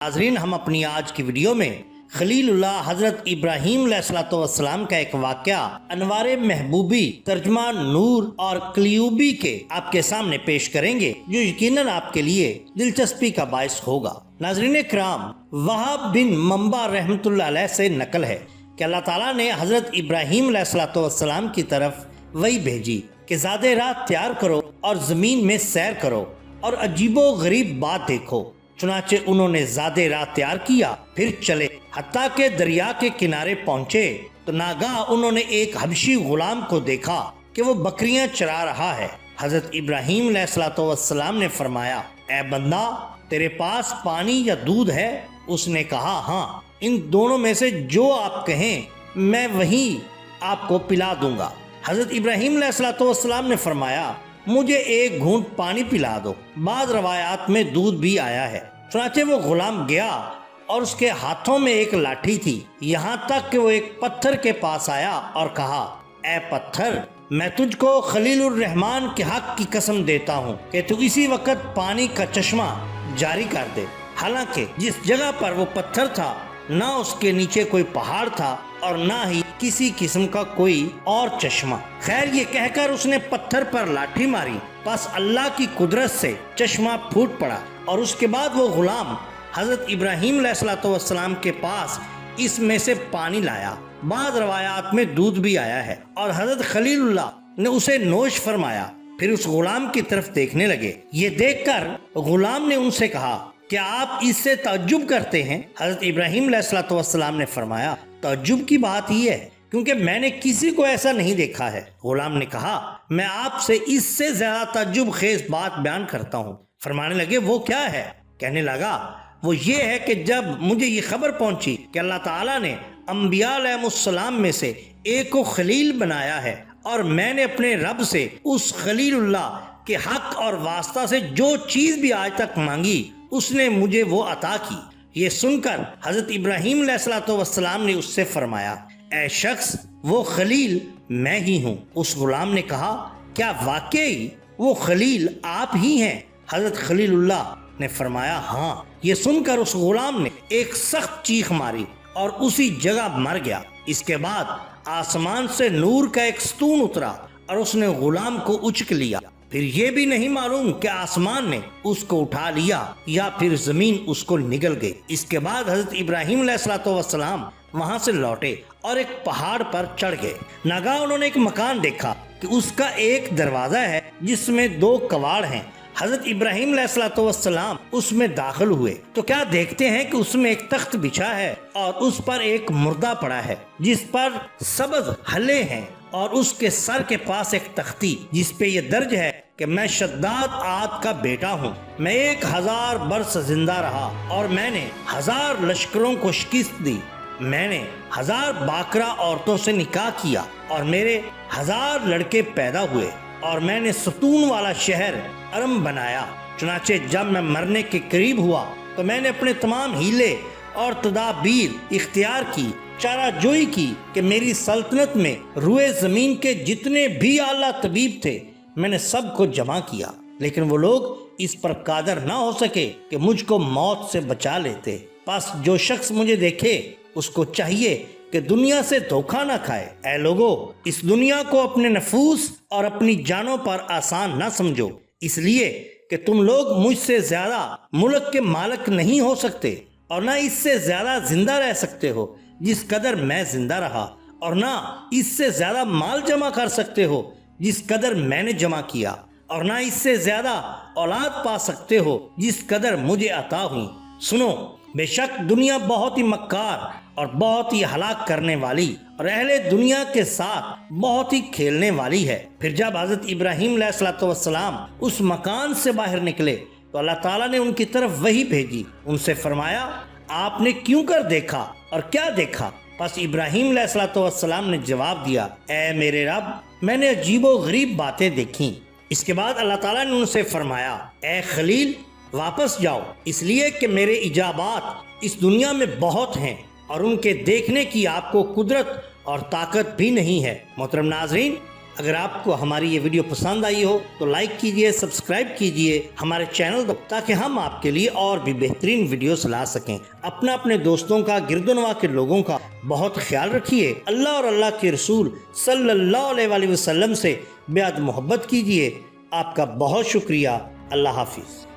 नाजरीन, हम अपनी आज की वीडियो में खलीलुल्लाह हजरत इब्राहीम अलैहिस्सलाम का एक वाक़या अनवारे महबूबी तर्जमा नूर और क्लियूबी के आपके सामने पेश करेंगे, जो यकीनन आपके लिए दिलचस्पी का बायस होगा। नाजरीन कराम, वहाब बिन मंबा रहमतुल्लाह अलैह से नकल है कि अल्लाह ताला ने हजरत इब्राहीम अलैहिस्सलाम की तरफ वही भेजी कि ज़ादे रात तैयार करो और ज़मीन में सैर करो और अजीबो गरीब बात देखो। चुनाचे उन्होंने ज़्यादा रात तैयार किया, फिर चले, हत्ता के दरिया के किनारे पहुंचे तो नागाह उन्होंने एक हबशी गुलाम को देखा कि वो बकरियां चरा रहा है। हजरत इब्राहीम अलैहिस्सलाम ने फरमाया, ए बंदा, तेरे पास पानी या दूध है? उसने कहा, हाँ, इन दोनों में से जो आप कहें मैं वही आपको पिला दूंगा। हजरत इब्राहीम अलैहिस्सलाम ने फरमाया, मुझे एक घूंट पानी पिला दो। बाद रवायात में दूध भी आया है। चुनाचे वो गुलाम गया और उसके हाथों में एक लाठी थी, यहाँ तक कि वो एक पत्थर के पास आया और कहा, ए पत्थर, मैं तुझको खलीलुर रहमान के हक की कसम देता हूँ कि तू इसी वक्त पानी का चश्मा जारी कर दे। हालांकि जिस जगह पर वो पत्थर था, ना उसके नीचे कोई पहाड़ था और ना ही किसी किस्म का कोई और चश्मा। खैर, ये कहकर उसने पत्थर पर लाठी मारी, बस अल्लाह की कुदरत से चश्मा फूट पड़ा और उसके बाद वो गुलाम हजरत इब्राहीम अलैहिस्सलाम के पास इसमें से पानी लाया। बाद रवायात में दूध भी आया है और हजरत खलीलुल्लाह ने उसे नोश फरमाया। फिर उस गुलाम की तरफ देखने लगे। ये देखकर गुलाम ने उनसे कहा, क्या आप इससे ताज्जुब करते हैं? हजरत इब्राहीम अलैहिस्सलाम ने फरमाया, ताज्जुब की बात ही है, क्योंकि मैंने किसी को ऐसा नहीं देखा है। गुलाम ने कहा, मैं आपसे इससे ज्यादा ताज्जुब खेज बात बयान करता हूँ। फरमाने लगे, वो क्या है? कहने लगा, वो ये है कि जब मुझे ये खबर पहुंची कि अल्लाह ताला ने अंबिया अलैहिस्सलाम में से एक को खलील बनाया है और मैंने अपने रब से उस खलीलुल्लाह के हक और वास्ता से जो चीज भी आज तक मांगी, उसने मुझे वो अता की। ये सुनकर हजरत इब्राहीम अलैहिस्सलाम ने उससे फरमाया, ऐ शख्स, वो खलील मैं ही हूँ। उस गुलाम ने कहा, क्या वाकई वो खलील आप ही हैं? हजरत खलीलुल्लाह ने फरमाया, हाँ। ये सुनकर उस गुलाम ने एक सख्त चीख मारी और उसी जगह मर गया। इसके बाद आसमान से नूर का एक स्तून उतरा और उसने गुलाम को उचक लिया। फिर ये भी नहीं मालूम कि आसमान ने उसको उठा लिया या फिर जमीन उसको निगल गई। इसके बाद हजरत इब्राहीम अलैहिस्सलाम वहां से लौटे और एक पहाड़ पर चढ़ गए। नागाह उन्होंने एक मकान देखा कि उसका एक दरवाजा है जिसमें 2 कवाड़ हैं। हजरत इब्राहीम अलैहिस्सलाम उसमें दाखिल हुए तो क्या देखते हैं कि उसमें एक तख्त बिछा है और उस पर एक मुर्दा पड़ा है जिस पर सब्ज हल्ले हैं और उसके सर के पास एक तख्ती जिस पे ये दर्ज है कि मैं शद्दाद आद का बेटा हूँ। मैं 1000 बरस जिंदा रहा और मैंने 1000 लश्करों को शिकस्त दी। मैंने 1000 बाकरा औरतों से निकाह किया और मेरे 1000 लड़के पैदा हुए और मैंने सुतून वाला शहर अरम बनाया। चुनाचे जब मैं मरने के करीब हुआ तो मैंने अपने तमाम हीले और तदाबीर इख्तियार की, चाराजोई की कि मेरी सल्तनत में रुए जमीन के जितने भी आला तबीब थे मैंने सबको जमा किया, लेकिन वो लोग इस पर कादर ना हो सके कि मुझको मौत से बचा लेते। बस जो शख्स मुझे देखे उसको चाहिए कि दुनिया से धोखा ना खाए। ऐ लोगो, इस दुनिया को अपने नफूस और अपनी जानों पर आसान ना समझो, इसलिए कि तुम लोग मुझसे ज्यादा मुल्क के मालिक नहीं हो सकते और ना इससे ज्यादा जिंदा रह सकते हो जिस कदर मैं जिंदा रहा, और ना इससे ज्यादा माल जमा कर सकते हो जिस कदर मैंने जमा किया, और ना इससे ज्यादा औलाद पा सकते हो जिस कदर मुझे अता हुई। सुनो, बेशक दुनिया बहुत ही मक्कार और बहुत ही हलाक करने वाली और अहले दुनिया के साथ बहुत ही खेलने वाली है। फिर जब हजरत इब्राहीम अलैहिस्सलाम उस मकान से बाहर निकले तो अल्लाह ताला ने उनकी तरफ वही भेजी। उनसे फरमाया, आपने क्यों कर देखा और क्या देखा? बस इब्राहीम अलैहिस्सलाम ने जवाब दिया, ऐ मेरे रब, मैंने अजीबो गरीब बातें देखी। इसके बाद अल्लाह ताला ने उनसे फरमाया, ऐ खलील, वापस जाओ, इसलिए कि मेरे इजाबात इस दुनिया में बहुत हैं और उनके देखने की आपको कुदरत और ताकत भी नहीं है। मोहतरम नाजरीन, اگر آپ کو ہماری یہ ویڈیو پسند آئی ہو تو لائک کیجئے، سبسکرائب کیجئے ہمارے چینل کو، تاکہ ہم آپ کے لیے اور بھی بہترین ویڈیوز لا سکیں۔ اپنے دوستوں کا، گرد و نواح کے لوگوں کا بہت خیال رکھیے۔ اللہ اور اللہ کے رسول صلی اللہ علیہ وآلہ وسلم سے بے حد محبت کیجئے۔ آپ کا بہت شکریہ۔ اللہ حافظ۔